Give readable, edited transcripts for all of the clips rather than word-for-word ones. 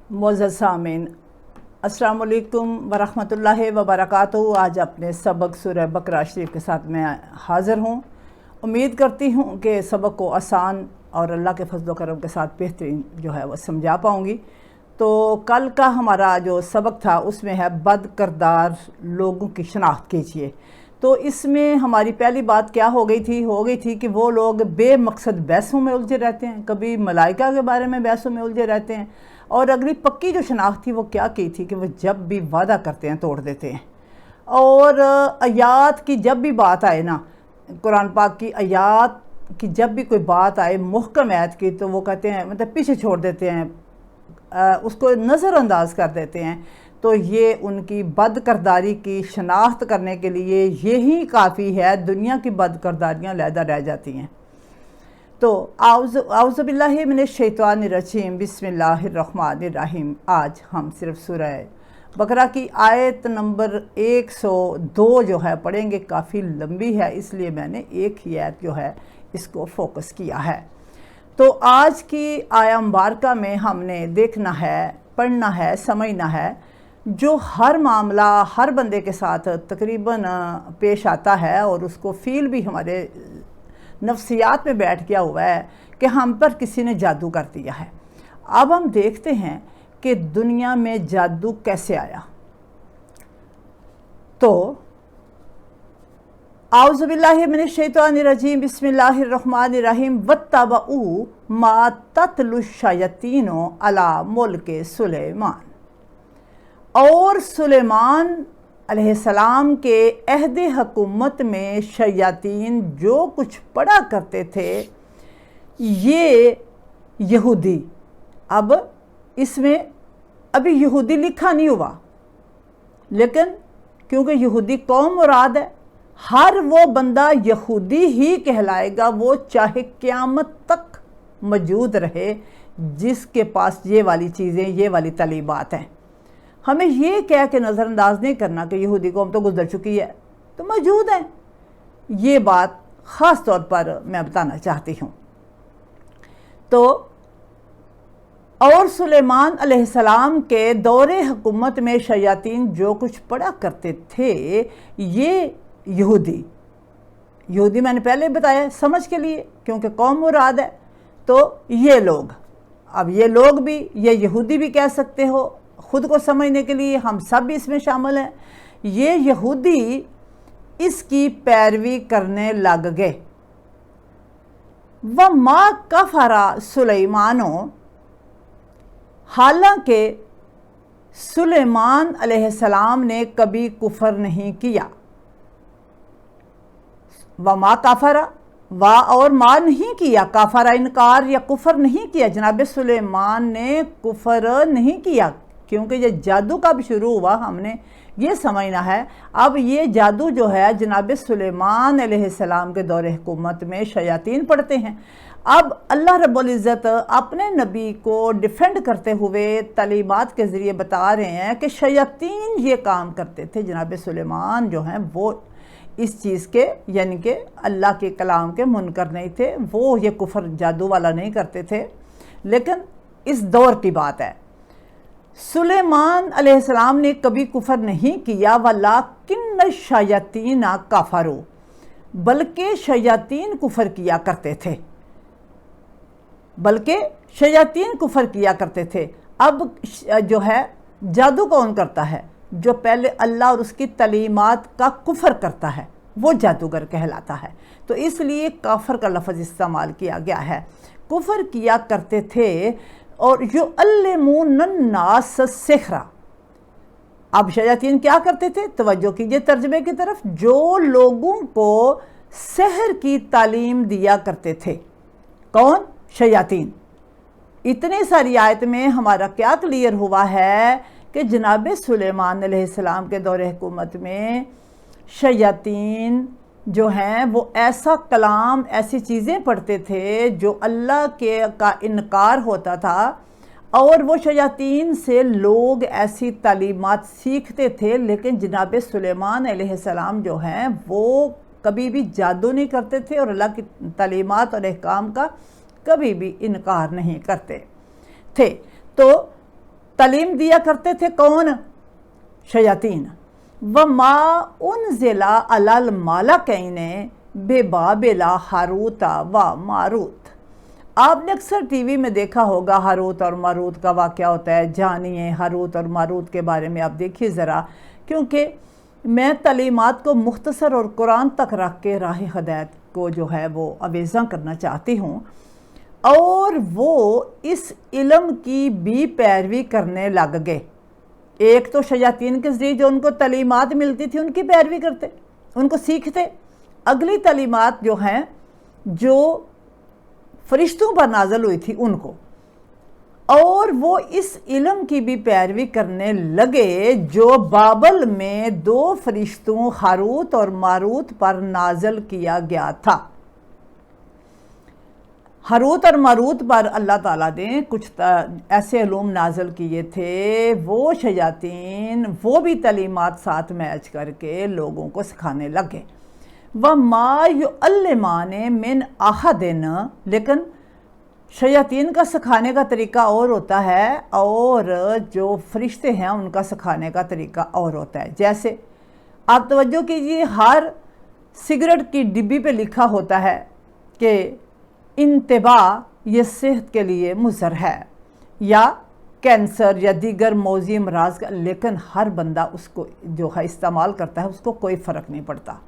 मोअज़्ज़ज़ सामीन, अस्सलाम वालेकुम वरहमतुल्लाहि वबरकातुहू। आज अपने सबक सूरह बकरा शरीफ के साथ मैं हाज़िर हूँ। उम्मीद करती हूँ कि सबक को आसान और अल्लाह के फज़ल व करम के साथ बेहतरीन जो है वो समझा पाऊँगी। तो कल का हमारा जो सबक था उसमें है बद किरदार लोगों की शनाख्त कीजिए। तो इसमें हमारी पहली बात क्या हो गई थी कि वो लोग बेमकसद बहसों में उलझे रहते हैं, कभी मलाइका के बारे में बहसों में उलझे रहते हैं। और अगली पक्की जो शनाख्त थी वो क्या की थी कि वो जब भी वादा करते हैं तोड़ देते हैं। और आयात की जब भी बात आए ना, कुरान पाक की आयात की जब भी कोई बात आए मुहकम आयत की, तो वो कहते हैं मतलब पीछे छोड़ देते हैं, उसको नज़रअंदाज कर देते हैं। तो ये उनकी बद किरदारी की शनाख्त करने के लिए यही काफ़ी है, दुनिया की बद किरदारियाँ अलहदा रह जाती हैं। तो आउज़ु बिल्लाहि मिनश शैतानिर रजीम, बिस्मिल्लाहिर्रहमानिर्रहीम। आज हम सिर्फ सूरह बकरा की आयत नंबर 102 जो है पढ़ेंगे। काफ़ी लंबी है, इसलिए मैंने एक ही आयत जो है इसको फोकस किया है। तो आज की आया मुबारका में हमने देखना है, पढ़ना है, समझना है जो हर मामला हर बंदे के साथ तकरीबन पेश आता है और उसको फ़ील भी हमारे नफ्सियात में बैठ गया हुआ है कि हम पर किसी ने जादू कर दिया है। अब हम देखते हैं कि दुनिया में जादू कैसे आया। तो आउज़ु बिल्लाहि मिनश शैतानिर रजीम, बिस्मिल्लाहिर्रहमानिर्रहीम। वत्तबऊ मा तत्लु शयातीनो अला मुल्के सुलेमान। और सुलेमान अलैहिस्सलाम के अहद हुकूमत में शयातीन जो कुछ पढ़ा करते थे ये यहूदी। अब इसमें अभी यहूदी लिखा नहीं हुआ, लेकिन क्योंकि यहूदी कौम मुराद है, हर वो बंदा यहूदी ही कहलाएगा, वो चाहे क़यामत तक मौजूद रहे जिसके पास ये वाली चीज़ें, ये वाली तालीमात हैं। हमें ये कह के नज़रअंदाज नहीं करना कि यहूदी कौम तो गुजर चुकी है, तो मौजूद है। ये बात ख़ास तौर पर मैं बताना चाहती हूँ। तो और सुलेमान अलैहिस्सलाम के दौरे हुकूमत में शयातीन जो कुछ पढ़ा करते थे ये यहूदी मैंने पहले बताया समझ के लिए, क्योंकि कौम मुराद है। तो ये लोग, अब ये लोग भी, ये यहूदी भी कह सकते हो ख़ुद को समझने के लिए, हम सब भी इसमें शामिल हैं। ये यहूदी इसकी पैरवी करने लग गए। व मा कफरा सुलेमानो, हालांकि सुलेमान अलैहिस्सलाम ने कभी कुफर नहीं किया। व मा काफरा, वा और मा नहीं किया, काफरा इनकार या कुफर नहीं किया। जनाब सुलेमान ने कुफर नहीं किया, क्योंकि ये जादू कब शुरू हुआ हमने ये समझना है। अब ये जादू जो है जनाब सुलेमान अलैहिस्सलाम के दौरे हुकूमत में शयातीन पढ़ते हैं। अब अल्लाह रब्बुल इज़्ज़त अपने नबी को डिफेंड करते हुए तालीमात के ज़रिए बता रहे हैं कि शयातीन ये काम करते थे। जनाब सुलेमान जो हैं वो इस चीज़ के, यानी कि अल्लाह के कलाम के मुनकर नहीं थे, वो ये कुफर जादू वाला नहीं करते थे। लेकिन इस दौर की बात है, सुलेमान अलैहिस्सलाम ने कभी कुफर नहीं किया। वलाकिन शयातीन काफरू, बल्कि शयातीन कुफर किया करते थे, बल्कि शयातीन कुफर किया करते थे। अब जो है जादू कौन करता है? जो पहले अल्लाह और उसकी तालीमात का कुफर करता है वो जादूगर कहलाता है। तो इसलिए काफर का लफ्ज़ इस्तेमाल किया गया है। कुफर किया करते थे और जो अल्लमून्नास सिहरा। अब शयातीन क्या करते थे? तवज्जो कीजिए तर्जमे की तरफ। जो लोगों को सहर की तालीम दिया करते थे। कौन? शयातीन। इतनी सारी आयत में हमारा क्या क्लियर हुआ है कि जनाब सुलेमान अलैहिस्सलाम के दौरे हुकूमत में शयातीन जो हैं वो ऐसा कलाम, ऐसी चीज़ें पढ़ते थे जो अल्लाह के का इनकार होता था। और वो शयातीन से लोग ऐसी तालीमात सीखते थे। लेकिन जनाब सुलेमान अलैहिस्सलाम जो हैं वो कभी भी जादू नहीं करते थे और अल्लाह की तालीमात और अहकाम का कभी भी इनकार नहीं करते थे। तो तालीम दिया करते थे कौन? शयातीन। वमा उनज़िला अलल मालकैने बेबाबिला हारूता व मारूत। आपने अक्सर टीवी में देखा होगा हारूत और मारूत का वाक़या होता है। जानिए हारूत और मारूत के बारे में आप देखिए ज़रा, क्योंकि मैं तालीमात को मुख्तसर और कुरान तक रख के राह हिदायत को जो है वो अवेज़ा करना चाहती हूँ, और वो इस इल्म की भी पैरवी करने लग गए। एक तो शयातीन के ज़रिए जो उनको तालीमात मिलती थी उनकी पैरवी करते, उनको सीखते। अगली तालीमात जो हैं जो फरिश्तों पर नाज़िल हुई थी उनको, और वो इस इल्म की भी पैरवी करने लगे जो बाबल में 2 फरिश्तों हारूत और मारूत पर नाज़िल किया गया था। हारूत और मारूत पर अल्लाह ताला ने कुछ ऐसे उलूम नाज़िल किए थे, वो शयातीन वो भी तालीमात साथ मैच करके लोगों को सिखाने लगे। वमा युअल्लिमाने मिन अहदिन, लेकिन शयातीन का सिखाने का तरीका और होता है और जो फरिश्ते हैं उनका सिखाने का तरीका और होता है। जैसे आप तवज्जो कीजिए, हर सिगरेट की डिब्बी पे लिखा होता है कि इंतबा ये सेहत के लिए मुज़र है, या कैंसर या दीगर मौजी अमराज का, लेकिन हर बंदा उसको जो है इस्तेमाल करता है, उसको कोई फ़र्क नहीं पड़ता।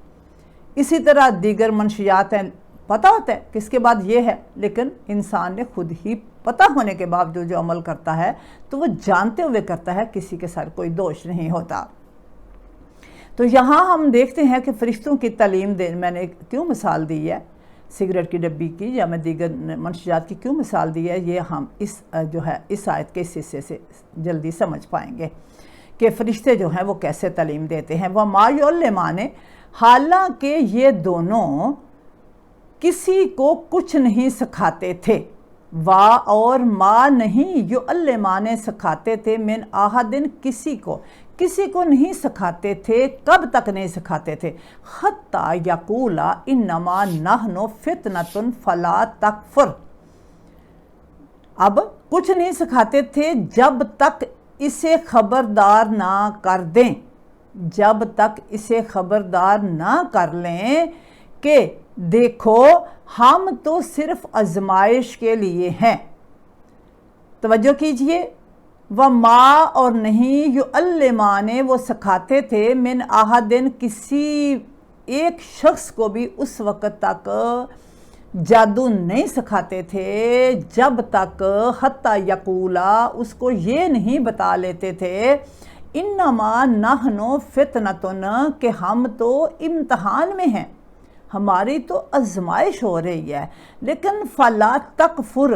इसी तरह दीगर मंशियात हैं, पता होता है कि इसके बाद ये है, लेकिन इंसान ने खुद ही पता होने के बावजूद जो अमल करता है तो वो जानते हुए करता है, किसी के सर कोई दोष नहीं होता। तो यहाँ हम देखते हैं कि फरिश्तों की तालीम दे, मैंने क्यों मिसाल दी है सिगरेट की डब्बी की, या मैं दीगर मंशियात की क्यों मिसाल दी है, ये हम इस जो है इस आयत के हिस्से से जल्दी समझ पाएंगे कि फरिश्ते जो हैं वो कैसे तालीम देते हैं। वह मायुल्लिमाने, हालांकि ये दोनों किसी को कुछ नहीं सिखाते थे, वा और माँ नहीं, युअल्लिमाने सिखाते थे, मिन अहदिन किसी को नहीं सिखाते थे। कब तक नहीं सिखाते थे? हत्ता यकूला इन्नमा नहनु फितनतुन फला तकफुर। अब कुछ नहीं सिखाते थे जब तक इसे खबरदार ना कर दें, जब तक इसे खबरदार ना कर लें कि देखो हम तो सिर्फ आजमाइश के लिए हैं। तवज्जो कीजिए, वह माँ और नहीं युअल्लिमाने वो सिखाते थे, मिन अहदिन किसी एक शख्स को भी उस वक़्त तक जादू नहीं सिखाते थे जब तक हत्ता यकूला उसको ये नहीं बता लेते थे इन्नमा नहनु फितनतुन, कि हम तो इम्तहान में हैं, हमारी तो आजमाइश हो रही है। लेकिन फला तकफुर,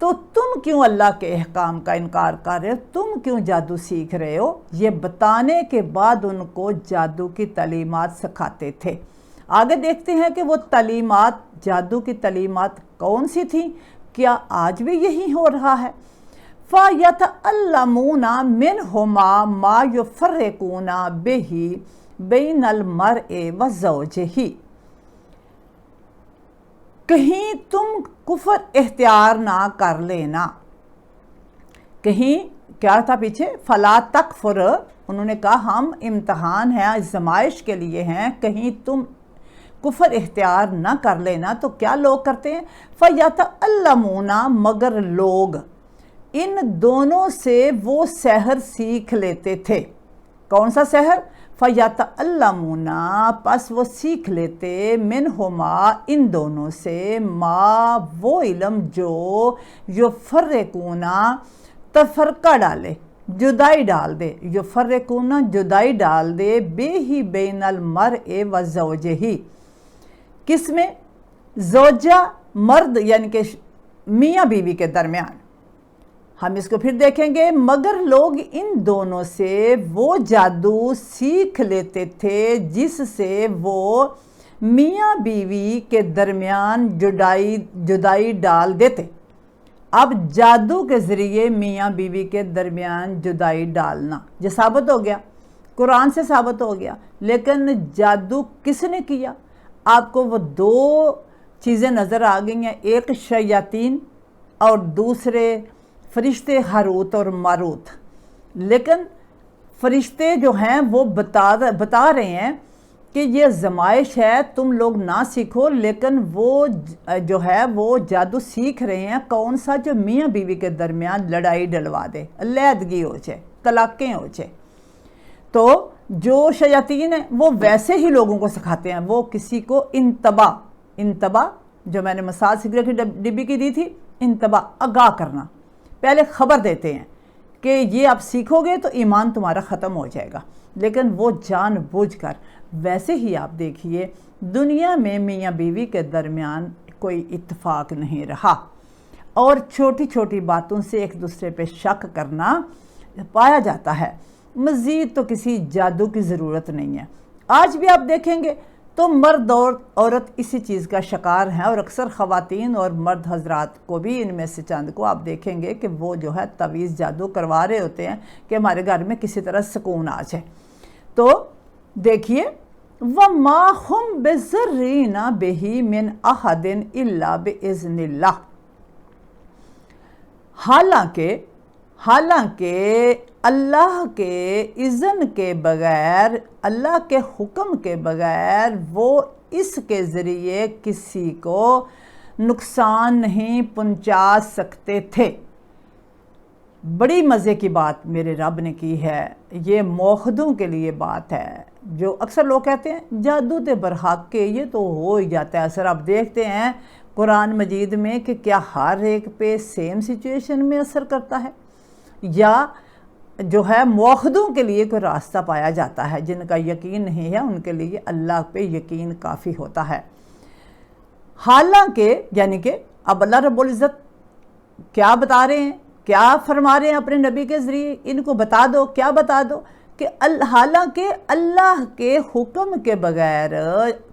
तो तुम क्यों अल्लाह के अहकाम का इनकार कर रहे हो, तुम क्यों जादू सीख रहे हो? ये बताने के बाद उनको जादू की तालीमात सिखाते थे। आगे देखते हैं कि वो तालीमात, जादू की तालीमात कौन सी थी? क्या आज भी यही हो रहा है? फ़यतअल्लमूना मिनहुमा मा युफ़र्रिकूना बिही बैनल मर्इ व ज़ौजिही। कहीं तुम कुफर इख्तियार ना कर लेना, कहीं क्या था पीछे, फला तकफुर, उन्होंने कहा हम इम्तहान हैं, आज़माइश के लिए हैं, कहीं तुम कुफर इख्तियार ना कर लेना। तो क्या लोग करते हैं? फ़यतअल्लमूना, मगर लोग इन दोनों से वो सहर सीख लेते थे। कौन सा सहर? फ़यतअल्लमूना, पस वो सीख लेते, मिनहुमा, इन दोनों से, माँ वो इल्म जो युफ़र्रिकूना, तफरका डाले, जुदाई डाल दे, युफ़र्रिकूना जुदाई डाल दे, बेही बैनल मर्इ व ज़ौजिही, किस में? ज़ौजा मर्द यानी कि मियाँ बीवी के दरमियान। हम इसको फिर देखेंगे, मगर लोग इन दोनों से वो जादू सीख लेते थे जिससे वो मियाँ बीवी के दरमियान जुदाई डाल देते। अब जादू के ज़रिए मियाँ बीवी के दरमियान जुदाई डालना ये साबित हो गया, कुरान से साबित हो गया, लेकिन जादू किसने किया? आपको वो 2 चीज़ें नज़र आ गई हैं, एक शयातीन और दूसरे फरिश्ते हारूत और मारूत। لیکن فرشتے جو ہیں وہ بتا رہے ہیں کہ یہ زمائش ہے، تم لوگ نہ سیکھو، لیکن وہ جو ہے وہ جادو سیکھ رہے ہیں کون سا جو میاں بیوی کے درمیان لڑائی ڈلوا دے، علیحدگی ہو جائے، طلاقیں ہو جائے۔ تو جو شیاطین ہیں وہ ویسے ہی لوگوں کو سکھاتے ہیں، وہ کسی کو انتباہ جو میں نے مثال سگریٹ کی ڈبی کی دی تھی، انتباہ آگاہ کرنا، پہلے خبر دیتے ہیں کہ یہ آپ سیکھو گے تو ایمان تمہارا ختم ہو جائے گا، لیکن وہ جان بوجھ کر ویسے ہی آپ دیکھیے دنیا میں میاں بیوی کے درمیان کوئی اتفاق نہیں رہا، اور چھوٹی چھوٹی باتوں سے ایک دوسرے پہ شک کرنا پایا جاتا ہے۔ مزید تو کسی جادو کی ضرورت نہیں ہے۔ آج بھی آپ دیکھیں گے تو مرد اور عورت اسی چیز کا شکار ہیں، اور اکثر خواتین اور مرد حضرات کو بھی ان میں سے چند کو آپ دیکھیں گے کہ وہ جو ہے تعویذ جادو کروا رہے ہوتے ہیں کہ ہمارے گھر میں کسی طرح سکون آ جائے۔ تو دیکھیے وَمَا هُمْ بِضَارِّينَ بِهِ مِنْ أَحَدٍ إِلَّا بِإِذْنِ اللَّهِ، حالانکہ اللہ کے اذن کے بغیر، اللہ کے حکم کے بغیر وہ اس کے ذریعے کسی کو نقصان نہیں پہنچا سکتے تھے۔ بڑی مزے کی بات میرے رب نے کی ہے، یہ موحدوں کے لیے بات ہے۔ جو اکثر لوگ کہتے ہیں جادو تے برحق کے، یہ تو ہو ہی جاتا ہے اثر۔ آپ دیکھتے ہیں قرآن مجید میں کہ کیا ہر ایک پہ سیم سچویشن میں اثر کرتا ہے، یا جو ہے موحدوں کے لیے کوئی راستہ پایا جاتا ہے، جن کا یقین نہیں ہے ان کے لیے اللہ پہ یقین کافی ہوتا ہے۔ حالانکہ یعنی کہ اب اللہ رب العزت کیا بتا رہے ہیں، کیا فرما رہے ہیں اپنے نبی کے ذریعے، ان کو بتا دو، کیا بتا دو کہ حالانکہ اللہ کے حکم کے بغیر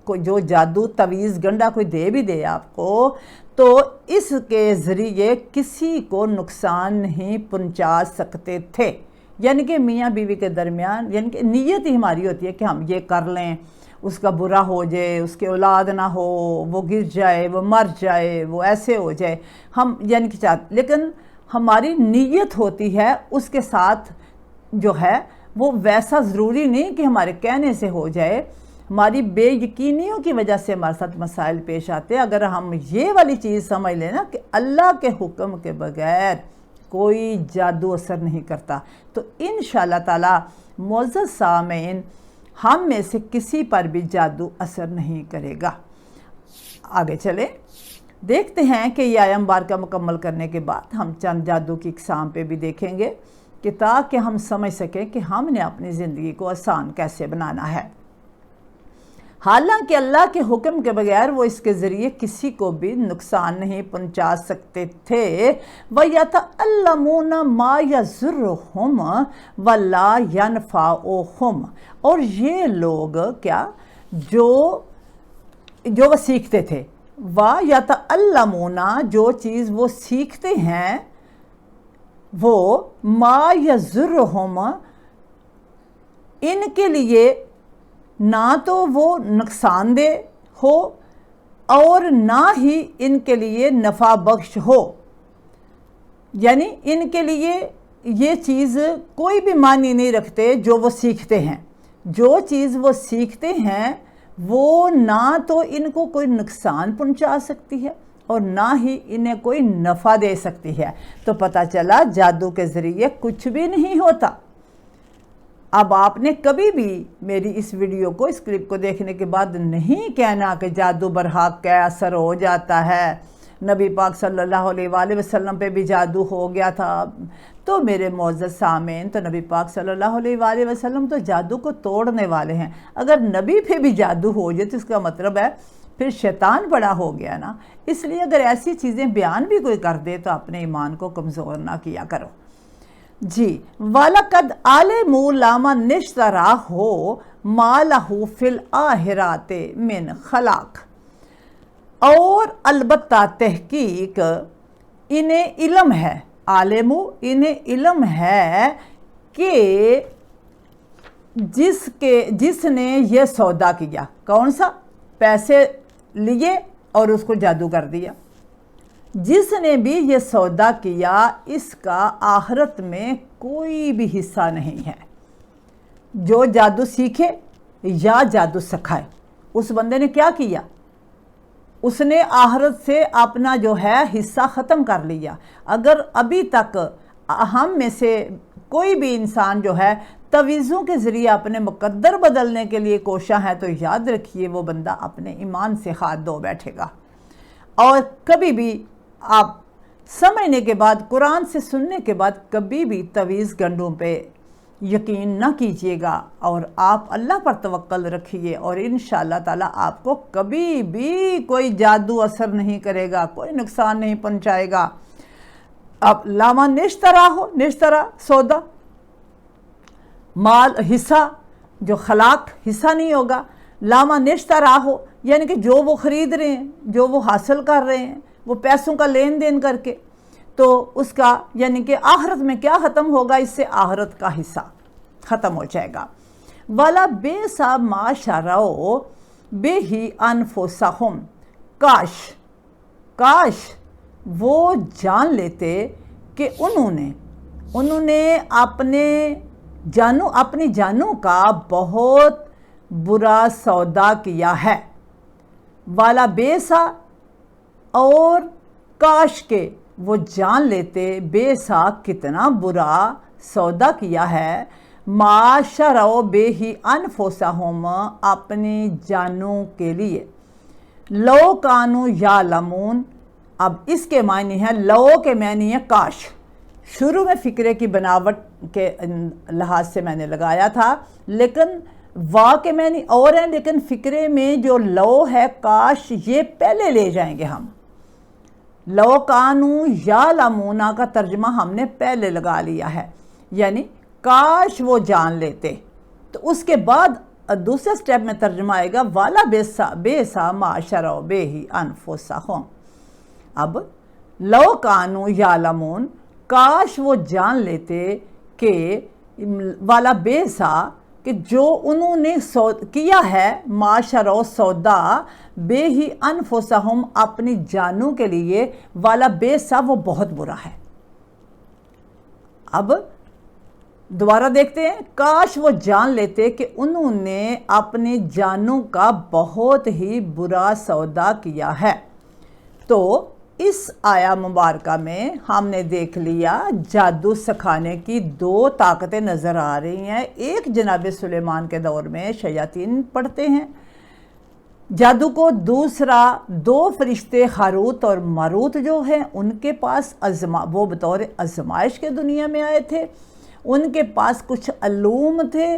کوئی جو جادو تعویذ گنڈا کوئی دے بھی دے آپ کو، تو اس کے ذریعے کسی کو نقصان نہیں پہنچا سکتے تھے۔ یعنی کہ میاں بیوی کے درمیان، یعنی کہ نیت ہی ہماری ہوتی ہے کہ ہم یہ کر لیں، اس کا برا ہو جائے، اس کے اولاد نہ ہو، وہ گر جائے، وہ مر جائے، وہ ایسے ہو جائے، ہم یعنی کہ چاہتے، لیکن ہماری نیت ہوتی ہے اس کے ساتھ جو ہے وہ ویسا ضروری نہیں کہ ہمارے کہنے سے ہو جائے۔ ہماری بے یقینیوں کی وجہ سے ہمارے ساتھ مسائل پیش آتے ہیں۔ اگر ہم یہ والی چیز سمجھ لیں نا کہ اللہ کے حکم کے بغیر کوئی جادو اثر نہیں کرتا، تو انشاءاللہ تعالی معزز سامعین ہم میں سے کسی پر بھی جادو اثر نہیں کرے گا۔ آگے چلیں، دیکھتے ہیں کہ یہ آیہ مبارکہ مکمل کرنے کے بعد ہم چند جادو کی اقسام پہ بھی دیکھیں گے کہ تاکہ ہم سمجھ سکیں کہ ہم نے اپنی زندگی کو آسان کیسے بنانا ہے۔ حالانکہ اللہ کے حکم کے بغیر وہ اس کے ذریعے کسی کو بھی نقصان نہیں پہنچا سکتے تھے۔ وَيَتَعَلَّمُونَ مَا يَضُرُّهُمْ وَلَا يَنْفَعُهُمْ، اور یہ لوگ کیا جو وہ سیکھتے تھے، وَيَتَعَلَّمُونَ جو چیز وہ سیکھتے ہیں، وہ مَا يَضُرُّهُمْ ان کے لیے نہ تو وہ نقصان دہ ہو اور نہ ہی ان کے لیے نفع بخش ہو، یعنی ان کے لیے یہ چیز کوئی بھی معنی نہیں رکھتے جو وہ سیکھتے ہیں۔ جو چیز وہ سیکھتے ہیں وہ نہ تو ان کو کوئی نقصان پہنچا سکتی ہے اور نہ ہی انہیں کوئی نفع دے سکتی ہے۔ تو پتہ چلا جادو کے ذریعے کچھ بھی نہیں ہوتا۔ اب آپ نے کبھی بھی میری اس ویڈیو کو، اس کلپ کو دیکھنے کے بعد نہیں کہنا کہ جادو برحق کا اثر ہو جاتا ہے، نبی پاک صلی اللہ علیہ وآلہ وسلم پہ بھی جادو ہو گیا تھا۔ تو میرے معزز سامعین، تو نبی پاک صلی اللہ علیہ وآلہ وسلم تو جادو کو توڑنے والے ہیں۔ اگر نبی پہ بھی جادو ہو جائے تو اس کا مطلب ہے پھر شیطان بڑا ہو گیا نا۔ اس لیے اگر ایسی چیزیں بیان بھی کوئی کر دے تو اپنے ایمان کو کمزور نہ کیا کرو۔ جی، وَلَقَدْ عَلِمُوا لَمَنِ اشْتَرَاهُ مَا لَهُ فِي الْآخِرَةِ مِنْ خَلَاقٍ، اور البتہ تحقیق انہیں علم ہے، عالمو انہیں علم ہے کہ جس نے یہ سودا کیا، کون سا؟ پیسے لیے اور اس کو جادو کر دیا، जिसने भी ये सौदा किया इसका आखिरत में कोई भी हिस्सा नहीं है। जो जादू सीखे या जादू सिखाए, उस बंदे ने क्या किया, उसने आखिरत से अपना जो है हिस्सा ख़त्म कर लिया। अगर अभी तक हम में से कोई भी इंसान जो है तवीज़ों के ज़रिए अपने मुकद्दर बदलने के लिए कोशा है, तो याद रखिए वो बंदा अपने ईमान से हाथ धो बैठेगा। और कभी भी आप समझने के बाद, कुरान से सुनने के बाद कभी भी तवीज़ गंढों पे यकीन ना कीजिएगा और आप अल्लाह पर तवक्कल रखिए और इंशाअल्लाह ताला आपको कभी भी कोई जादू असर नहीं करेगा, कोई नुकसान नहीं पहुंचाएगा। अब लामा निश्तरा हो, निश्तरा सौदा, माल हिस्सा, जो खलाक हिस्सा नहीं होगा। लामा निश्तरा हो यानी कि जो वो ख़रीद रहे हैं, जो वो हासिल कर रहे हैं, वो पैसों का लेन देन करके, तो उसका यानी कि आखिरत में क्या ख़त्म होगा, इससे आखिरत का हिस्सा ख़त्म हो जाएगा। वाला बेसा माशरो बेही अनफुसहुम, काश वो जान लेते कि उन्होंने अपनी जानों का बहुत बुरा सौदा किया है। वाला बेसा, और काश के वो जान लेते, बेसा कितना बुरा सौदा किया है, माशरो बेही अनफुसहुम, अपनी जानों के लिए। लो कानू या लमून, अब इसके मायने हैं, लो के मायने है काश। शुरू में फ़िक्रे की बनावट के लिहाज से मैंने लगाया था, लेकिन वाह के मायने और हैं, लेकिन फ़िक्रे में जो लो है काश, ये पहले ले जाएंगे हम। लो कानू या लमूना का तर्जमा हमने पहले लगा लिया है, यानी काश वो जान लेते। तो उसके बाद दूसरे स्टेप में तर्जमा आएगा वाला बेसा माशरो बेही अनफुसहुम। अब लो कानू या लमून, काश वो जान लेते कि वाला बेसा, कि जो उन्होंने किया है, माशरो सौदा, बेही अनफुसहुम, अपनी जानों के लिए, वाला बेसा वो बहुत बुरा है। अब दोबारा देखते हैं, काश वो जान लेते कि उन्होंने अपनी जानों का बहुत ही बुरा सौदा किया है। तो इस आया मुबारका में हमने देख लिया जादू सिखाने की दो ताकतें नज़र आ रही हैं। एक जनाब सुलेमान के दौर में शयातीन पढ़ते हैं जादू को, दूसरा दो फरिश्ते हारूत और मारूत जो हैं उनके पास वो बतौर आजमाइश के दुनिया में आए थे। उनके पास कुछ अलूम थे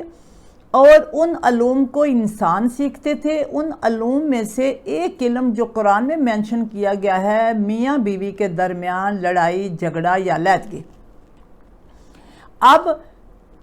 और उन अलूम को इंसान सीखते थे। उन अलूम में से एक इल्म जो कुरान में मेंशन किया गया है, मियाँ बीवी के दरमियान लड़ाई झगड़ा या लैदगी। अब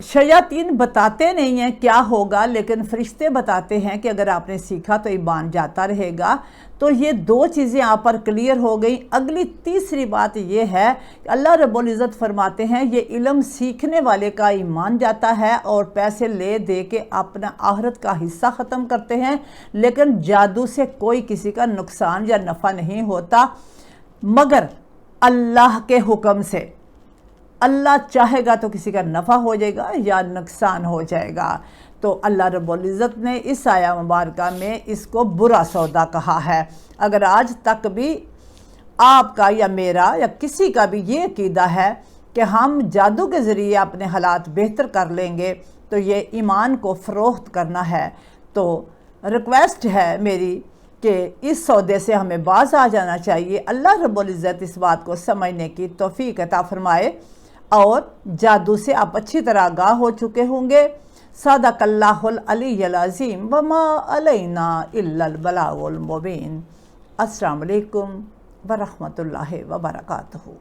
शयातीन बताते नहीं हैं क्या होगा, लेकिन फरिश्ते बताते हैं कि अगर आपने सीखा तो ईमान जाता रहेगा। तो ये दो चीज़ें यहाँ पर क्लियर हो गई। अगली तीसरी बात ये है कि अल्लाह रब्बुल इज़्ज़त फरमाते हैं ये इल्म सीखने वाले का ईमान जाता है और पैसे ले दे के अपना आखिरत का हिस्सा ख़त्म करते हैं, लेकिन जादू से कोई किसी का नुकसान या नफ़ा नहीं होता मगर अल्लाह के हुक्म से। अल्लाह चाहेगा तो किसी का नफ़ा हो जाएगा या नुकसान हो जाएगा। तो अल्लाह रब्बुल इज़्ज़त ने इस आया मुबारका में इसको बुरा सौदा कहा है। अगर आज तक भी आपका या मेरा या किसी का भी ये अक़ीदा है कि हम जादू के ज़रिए अपने हालात बेहतर कर लेंगे, तो ये ईमान को फ़रोख्त करना है। तो रिक्वेस्ट है मेरी कि इस सौदे से हमें बाज आ जाना चाहिए। अल्लाह रब्बुल इज़्ज़त इस बात को समझने की तौफ़ीक अता फ़रमाए और जादू से आप अच्छी तरह आगाह हो चुके होंगे। सदक़ल्लाहुल अलीयुल अज़ीम व मा अलैना इल्लल बलागुल मुबीन। अस्सलामु अलैकुम व रहमतुल्लाहि व बरकातुहू।